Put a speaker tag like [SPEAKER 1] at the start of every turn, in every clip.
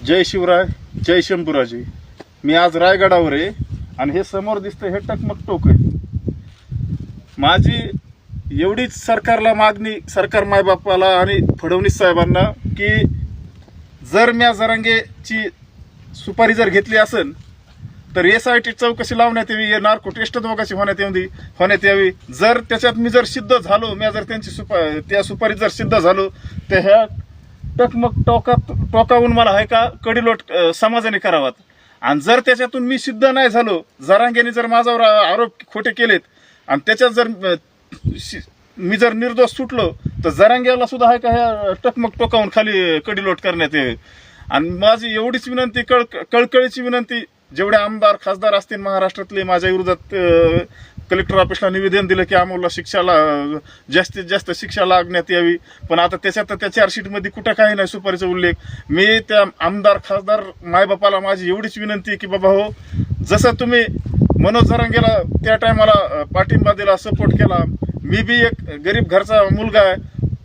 [SPEAKER 1] जय शिवराय, जय शंभूराजे. मी आज रायगडावर आहे आणि हे समोर दिसतं हे टकमक टोक आहे. माझी एवढीच सरकारला मागणी, सरकार मायबापाला आणि फडणवीस साहेबांना, की जर म्या जरांगेची सुपारी जर घेतली असेल तर SIT चौकशी लावण्यात यावी, नार्को टेस्ट दोघांची होण्यात यावी. जर त्याच्यात मी जर सिद्ध झालो, मी जर त्यांची त्या सुपारीत जर सिद्ध झालो तर ह्या टकमक टोकावून मला आहे का कडीलोट समाजाने करावात. आणि जर त्याच्यातून मी सिद्ध नाही झालो, जरांगेने जर माझ्यावर आरोप खोटे केलेत आणि त्याच्यात जर मी जर निर्दोष सुटलो तर जरांगेला सुद्धा आहे का ह्या टकमक टोकावून खाली कडीलोट करण्यात यावे. आणि माझी एवढीच विनंती, कळकळीची विनंती, जेवढे आमदार खासदार असतील महाराष्ट्रातले, माझ्या विरोधात कलेक्टर ऑफिसला निवेदन दिलं की आम्हाला शिक्षाला जास्तीत जास्त शिक्षा लागण्यात यावी. पण आता त्याच्यात त्या चार्जशीटमध्ये कुठं काही नाही सुपारीचा उल्लेख. मी त्या आमदार खासदार मायबापाला माझी एवढीच विनंती की बाबा हो, जसं तुम्ही मनोज जरांगेला त्या टायमाला पाठिंबा दिला, सपोर्ट केला, मी बी एक गरीब घरचा मुलगा आहे,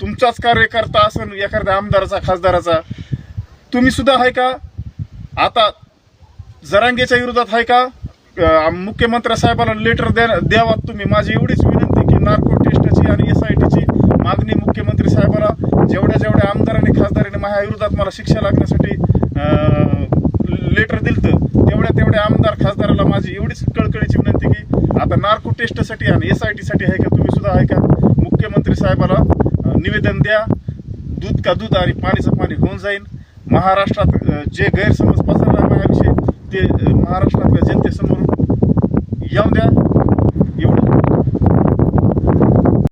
[SPEAKER 1] तुमचाच कार्यकर्ता असेल एखाद्या आमदाराचा खासदाराचा, तुम्ही सुद्धा आहे का आता जरांगेच्या विरोधात आहे का मुख्यमंत्री साहेबांना लेटर द्यावा तुम्ही. माझी एवढीच विनंती की नार्को टेस्टची आणि SITची मागणी मुख्यमंत्री साहेबांना, जेवढ्या आमदारांनी खासदारांनी माझ्या विरोधात मला शिक्षा लागण्यासाठी लेटर दिलं, तेवढ्या आमदार खासदाराला माझी एवढीच कळकळीची विनंती की आता नार्को टेस्टसाठी आणि SITसाठी आहे का तुम्ही सुद्धा आहे का मुख्यमंत्री साहेबाला निवेदन द्या. दूध का दूध आणि पाणीचं पाणी होऊन जाईल. महाराष्ट्रात जे गैरसमज पसरला माझ्याविषयी ते महाराष्ट्रातल्या जनतेसमोर येऊन द्या.